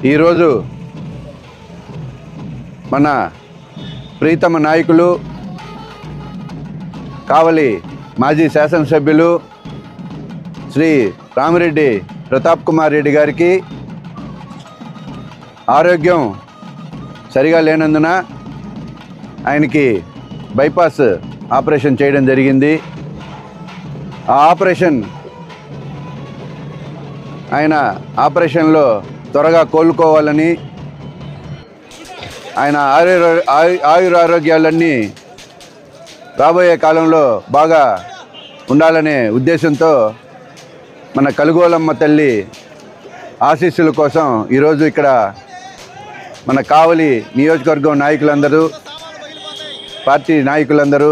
ఈరోజు మన ప్రీతమ నాయకులు కావలి మాజీ శాసనసభ్యులు శ్రీ రామిరెడ్డి ప్రతాప్ కుమార్ రెడ్డి గారికి ఆరోగ్యం సరిగా లేనందున ఆయనకి బైపాస్ ఆపరేషన్ చేయడం జరిగింది. ఆ ఆయన ఆపరేషన్లో త్వరగా కోలుకోవాలని, ఆయన ఆయురారోగ్యాలన్నీ రాబోయే కాలంలో బాగా ఉండాలనే ఉద్దేశంతో మన కలుగోలమ్మ తల్లి ఆశీస్సుల కోసం ఈరోజు ఇక్కడ మన కావలి నియోజకవర్గం నాయకులందరూ, పార్టీ నాయకులందరూ,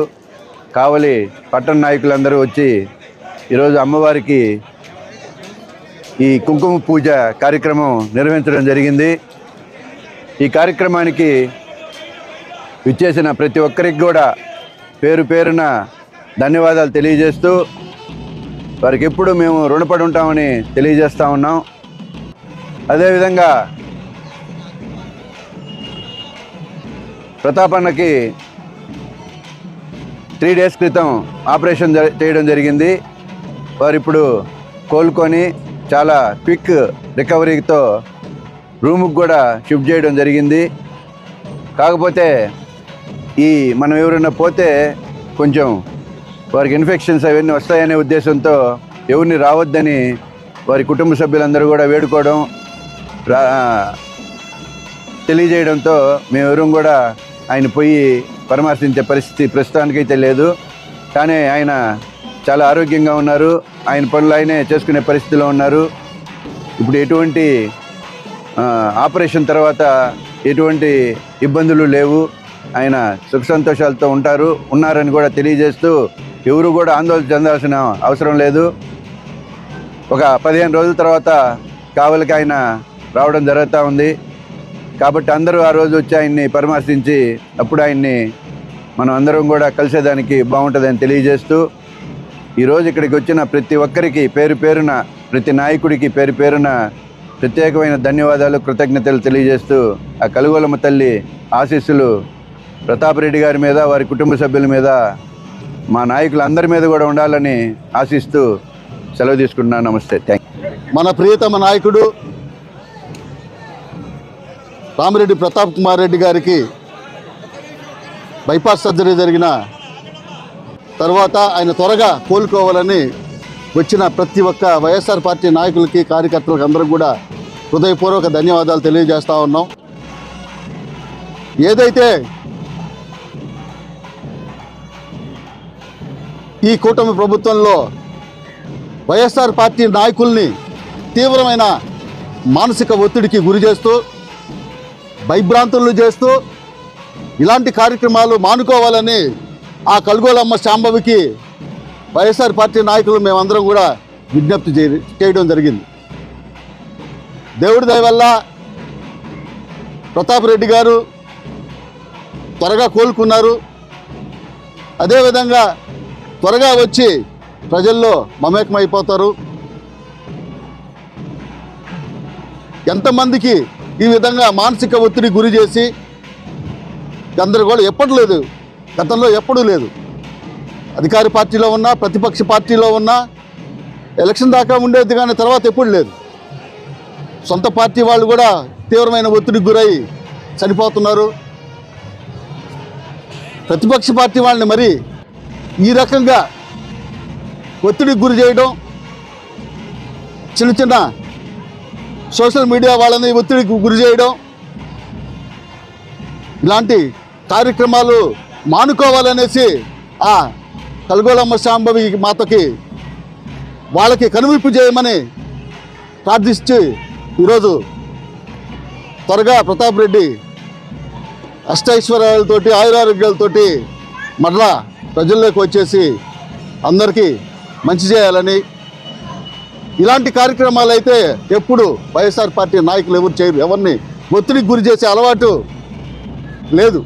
కావలి పట్టణ నాయకులందరూ వచ్చి ఈరోజు అమ్మవారికి ఈ కుంకుమ పూజ కార్యక్రమం నిర్వహించడం జరిగింది. ఈ కార్యక్రమానికి విచ్చేసిన ప్రతి ఒక్కరికి కూడా పేరు పేరున ధన్యవాదాలు తెలియజేస్తూ వారికి ఎప్పుడు మేము రుణపడి ఉంటామని తెలియజేస్తూ ఉన్నాం. అదేవిధంగా ప్రతాపన్నకి 3 days క్రితం ఆపరేషన్ చేయడం జరిగింది. వారు ఇప్పుడు కోలుకొని చాలా క్విక్ రికవరీతో రూముకు కూడా షిఫ్ట్ చేయడం జరిగింది. కాకపోతే మనం ఎవరైనా పోతే కొంచెం వారికి ఇన్ఫెక్షన్స్ అవన్నీ వస్తాయనే ఉద్దేశంతో ఎవరిని రావద్దని వారి కుటుంబ సభ్యులందరూ కూడా వేడుకోవడం తెలియజేయడంతో మేమెవరూ కూడా ఆయన పోయి పరామర్శించే పరిస్థితి ప్రస్తుతానికైతే లేదు. కానీ ఆయన చాలా ఆరోగ్యంగా ఉన్నారు. ఆయన పనులు ఆయనే చేసుకునే పరిస్థితిలో ఉన్నారు. ఇప్పుడు ఎటువంటి ఆపరేషన్ తర్వాత ఎటువంటి ఇబ్బందులు లేవు. ఆయన సుఖ సంతోషాలతో ఉన్నారని కూడా తెలియజేస్తూ ఎవరు కూడా ఆందోళన చెందాల్సిన అవసరం లేదు. ఒక 15 రోజుల తర్వాత కావలికి ఆయన రావడం జరుగుతూ ఉంది. కాబట్టి అందరూ ఆ రోజు వచ్చి ఆయన్ని పరామర్శించి అప్పుడు ఆయన్ని మనం అందరం కూడా కలిసేదానికి బాగుంటుందని తెలియజేస్తూ ఈరోజు ఇక్కడికి వచ్చిన ప్రతి ఒక్కరికి పేరు పేరున, ప్రతి నాయకుడికి పేరు పేరున ప్రత్యేకమైన ధన్యవాదాలు, కృతజ్ఞతలు తెలియజేస్తూ ఆ కలుగోలమ్మ తల్లి ఆశీస్సులు ప్రతాప్ రెడ్డి గారి మీద, వారి కుటుంబ సభ్యుల మీద, మా నాయకులందరి మీద కూడా ఉండాలని ఆశిస్తూ సెలవు తీసుకుంటున్నాను. నమస్తే, థ్యాంక్ యూ. మన ప్రియతమ నాయకుడు రామిరెడ్డి ప్రతాప్ కుమార్ రెడ్డి గారికి బైపాస్ సర్జరీ జరిగిన తర్వాత ఆయన త్వరగా కోలుకోవాలని వచ్చిన ప్రతి ఒక్క వైఎస్ఆర్ పార్టీ నాయకులకి, కార్యకర్తలకు అందరూ కూడా హృదయపూర్వక ధన్యవాదాలు తెలియజేస్తూ ఉన్నాం. ఏదైతే ఈ కూటమి ప్రభుత్వంలో వైఎస్ఆర్ పార్టీ నాయకుల్ని తీవ్రమైన మానసిక ఒత్తిడికి గురి చేస్తూ, భయభ్రాంతులను చేస్తూ ఇలాంటి కార్యక్రమాలు మానుకోవాలని ఆ కలుగోలమ్మ శాంభవికి వైఎస్ఆర్ పార్టీ నాయకులు మేమందరం కూడా విజ్ఞప్తి చేయడం జరిగింది. దేవుడి దయ వల్ల ప్రతాప్ రెడ్డి గారు త్వరగా కోలుకున్నారు. అదేవిధంగా త్వరగా వచ్చి ప్రజల్లో మమేకమైపోతారు. ఎంతమందికి ఈ విధంగా మానసిక ఒత్తిడి గురి చేసి గందరగోళం ఎప్పట్లేదు, గతంలో ఎప్పుడూ లేదు. అధికార పార్టీలో ఉన్నా, ప్రతిపక్ష పార్టీలో ఉన్నా ఎలక్షన్ దాకా ఉండేది, కానీ తర్వాత ఎప్పుడు లేదు. సొంత పార్టీ వాళ్ళు కూడా తీవ్రమైన ఒత్తిడికి గురై చనిపోతున్నారు. ప్రతిపక్ష పార్టీ వాళ్ళని మరి ఈ రకంగా ఒత్తిడికి గురి చేయడం, చిన్న చిన్న సోషల్ మీడియా వాళ్ళని ఒత్తిడికి గురి చేయడం, ఇలాంటి కార్యక్రమాలు మానుకోవాలనేసి ఆ కలుగోలమ్మ శాంభవి మాతకి వాళ్ళకి కనువిప్పు చేయమని ప్రార్థించి ఈరోజు త్వరగా ప్రతాప్ రెడ్డి అష్టైశ్వర్యాలతోటి, ఆయురారోగ్యాలతోటి మరలా ప్రజల్లోకి వచ్చేసి అందరికీ మంచి చేయాలని, ఇలాంటి కార్యక్రమాలు అయితే ఎప్పుడు వైఎస్ఆర్ పార్టీ నాయకులు ఎవరు చేయరు. ఎవరిని ఒత్తిడికి గురి చేసే అలవాటు లేదు.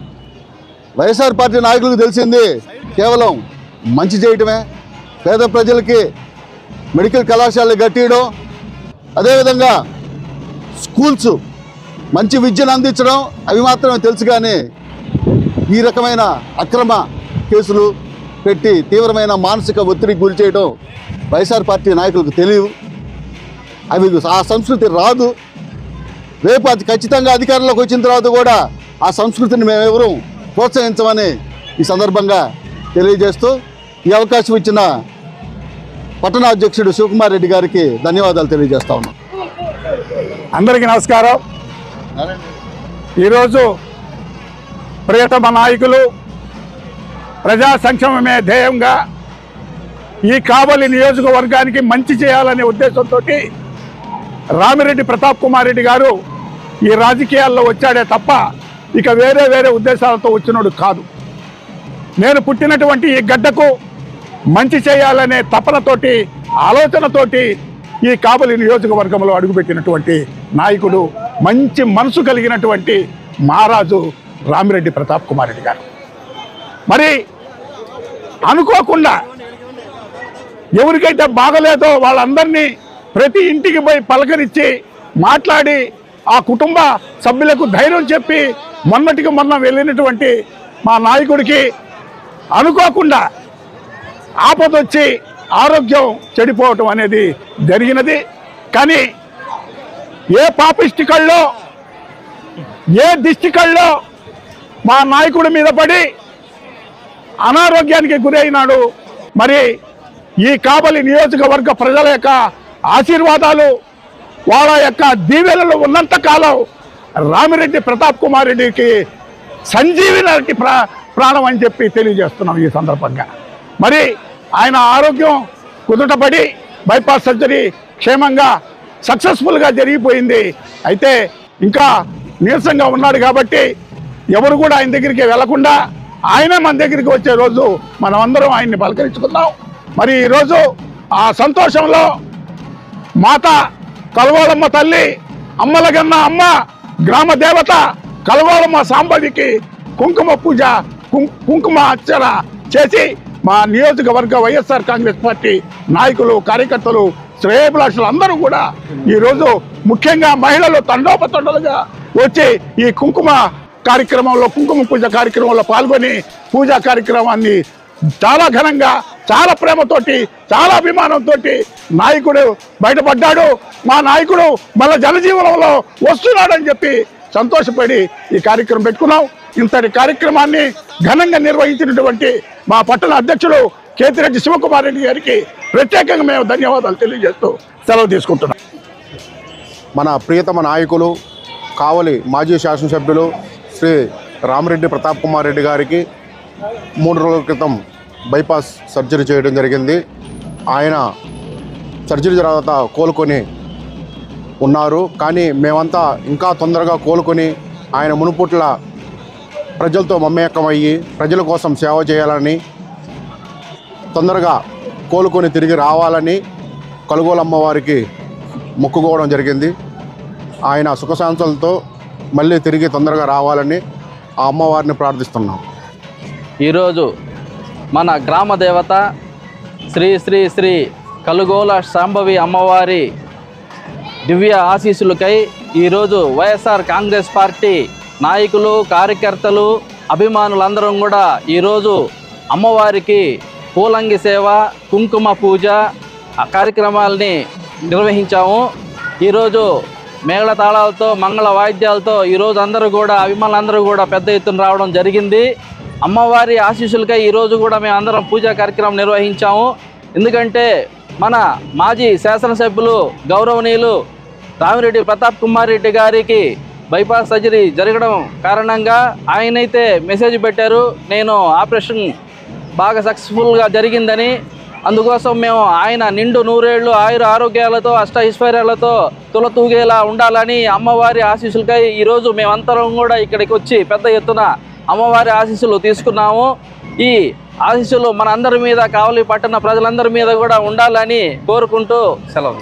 వైఎస్ఆర్ పార్టీ నాయకులకు తెలిసింది కేవలం మంచి చేయటమే, పేద ప్రజలకి మెడికల్ కళాశాలలు కట్టియడం, అదేవిధంగా స్కూల్స్ మంచి విద్యను అందించడం అవి మాత్రమే తెలుసు, కానీ ఈ రకమైన అక్రమ కేసులు పెట్టి తీవ్రమైన మానసిక ఒత్తిడికి గురి చేయడం వైఎస్ఆర్ పార్టీ నాయకులకు తెలియదు. అవి ఆ సంస్కృతి రాదు. రేపు అది ఖచ్చితంగా అధికారంలోకి వచ్చిన తర్వాత కూడా ఆ సంస్కృతిని మేమెవరూ ప్రోత్సహించమని ఈ సందర్భంగా తెలియజేస్తూ ఈ అవకాశం ఇచ్చిన పట్టణ అధ్యక్షుడు శివకుమార్ రెడ్డి గారికి ధన్యవాదాలు తెలియజేస్తా ఉన్నాం. అందరికీ నమస్కారం. ఈరోజు ప్రియతమ నాయకులు ప్రజా సంక్షేమమే ధ్యేయంగా ఈ కావలి నియోజకవర్గానికి మంచి చేయాలనే ఉద్దేశంతో రామిరెడ్డి ప్రతాప్ కుమార్ రెడ్డి గారు ఈ రాజకీయాల్లో వచ్చాడే తప్ప ఇక వేరే ఉద్దేశాలతో వచ్చినోడు కాదు. నేను పుట్టినటువంటి ఈ గడ్డకు మంచి చేయాలనే తపనతోటి, ఆలోచనతోటి ఈ కావలి నియోజకవర్గంలో అడుగుపెట్టినటువంటి నాయకుడు, మంచి మనసు కలిగినటువంటి మహారాజు రామిరెడ్డి ప్రతాప్ కుమార్ రెడ్డి గారు. మరి అనుకోకుండా ఎవరికైతే బాగలేదో వాళ్ళందరినీ ప్రతి ఇంటికి పోయి పలకరించి మాట్లాడి ఆ కుటుంబ సభ్యులకు ధైర్యం చెప్పి మొన్నటికి మొన్న వెళ్ళినటువంటి మా నాయకుడికి అనుకోకుండా ఆపదొచ్చి ఆరోగ్యం చెడిపోవటం అనేది జరిగినది. కానీ ఏ పాపిష్టి కళ్ళో, ఏ దిష్టి కళ్ళో మా నాయకుడి మీద పడి అనారోగ్యానికి గురైనాడు. మరి ఈ కావలి నియోజకవర్గ ప్రజల యొక్క ఆశీర్వాదాలు, వాళ్ళ యొక్క దీవెనలు ఉన్నంత కాలం రామిరెడ్డి ప్రతాప్ కుమార్ రెడ్డికి సంజీవినకి ప్రాణం అని చెప్పి తెలియజేస్తున్నాం ఈ సందర్భంగా. మరి ఆయన ఆరోగ్యం కుదుటపడి బైపాస్ సర్జరీ క్షేమంగా సక్సెస్ఫుల్గా జరిగిపోయింది. అయితే ఇంకా నీరసంగా ఉన్నాడు కాబట్టి ఎవరు కూడా ఆయన దగ్గరికి వెళ్లకుండా ఆయన మన దగ్గరికి వచ్చే రోజు మనం అందరం ఆయన్ని పలకరించుకుందాం. మరి ఈరోజు ఆ సంతోషంలో మాత కలవాలమ్మ తల్లి, అమ్మలగన్న అమ్మ, గ్రామ దేవత కలవాలమ్మ సాంబవికి కుంకుమ పూజ, కుంకుమ అర్చన చేసి మా నియోజకవర్గ వైఎస్ఆర్ కాంగ్రెస్ పార్టీ నాయకులు, కార్యకర్తలు, శ్రేయోభిలాషులు అందరూ కూడా ఈరోజు ముఖ్యంగా మహిళలు తండోపతండలుగా వచ్చి ఈ కుంకుమ కార్యక్రమంలో, కుంకుమ పూజ కార్యక్రమంలో పాల్గొని పూజా కార్యక్రమాన్ని చాలా ఘనంగా, చాలా ప్రేమతోటి, చాలా అభిమానంతో నాయకుడు బయటపడ్డాడు. మా నాయకుడు మళ్ళీ జనజీవనంలో వస్తున్నాడని చెప్పి సంతోషపడి ఈ కార్యక్రమం పెట్టుకున్నాం. ఇంతటి కార్యక్రమాన్ని ఘనంగా నిర్వహించినటువంటి మా పట్టణ అధ్యక్షుడు కేతిరెడ్డి శివకుమార్ రెడ్డి గారికి ప్రత్యేకంగా మేము ధన్యవాదాలు తెలియజేస్తూ సెలవు తీసుకుంటున్నాం. మన ప్రియతమ నాయకులు, కావలి మాజీ శాసనసభ్యులు శ్రీ రామిరెడ్డి ప్రతాప్ కుమార్ రెడ్డి గారికి 3 రోజుల క్రితం బైపాస్ సర్జరీ చేయడం జరిగింది. ఆయన సర్జరీ తర్వాత కోలుకొని ఉన్నారు. కానీ మేమంతా ఇంకా తొందరగా కోలుకొని ఆయన మునుపుట్ల ప్రజలతో మమేకమయ్యి ప్రజల కోసం సేవ చేయాలని, తొందరగా కోలుకొని తిరిగి రావాలని కలుగోలమ్మవారికి మొక్కుకోవడం జరిగింది. ఆయన సుఖశాంతులతో మళ్ళీ తిరిగి తొందరగా రావాలని ఆ అమ్మవారిని ప్రార్థిస్తున్నాం. ఈరోజు మన గ్రామ దేవత శ్రీ శ్రీ శ్రీ కలుగోల శాంభవి అమ్మవారి దివ్య ఆశీస్సులకై ఈరోజు వైఎస్ఆర్ కాంగ్రెస్ పార్టీ నాయకులు, కార్యకర్తలు, అభిమానులందరం కూడా ఈరోజు అమ్మవారికి పూలంగి సేవ, కుంకుమ పూజ కార్యక్రమాలని నిర్వహించాము. ఈరోజు మేళతాళాలతో, మంగళ వాయిద్యాలతో ఈరోజు అందరూ కూడా, అభిమానులందరూ కూడా పెద్ద ఎత్తున రావడం జరిగింది. అమ్మవారి ఆశీస్సులకై ఈరోజు కూడా మేము అందరం పూజా కార్యక్రమం నిర్వహించాము. ఎందుకంటే మన మాజీ శాసనసభ్యులు గౌరవనీయులు రామిరెడ్డి ప్రతాప్ కుమార్ రెడ్డి గారికి బైపాస్ సర్జరీ జరగడం కారణంగా ఆయనైతే మెసేజ్ పెట్టారు, నేను ఆపరేషన్ బాగా సక్సెస్ఫుల్గా జరిగిందని. అందుకోసం మేము ఆయన నిండు 100 ఏళ్ళు ఆయుర ఆరోగ్యాలతో, అష్టైశ్వర్యాలతో తులతూగేలా ఉండాలని అమ్మవారి ఆశీస్సులకై ఈరోజు మేమంతరం కూడా ఇక్కడికి వచ్చి పెద్ద ఎత్తున అమ్మవారి ఆశీస్సులు తీసుకున్నాము. ఈ ఆశీస్సులు మన అందరి మీద, కావలి పట్టణ ప్రజలందరి మీద కూడా ఉండాలని కోరుకుంటూ సెలవు.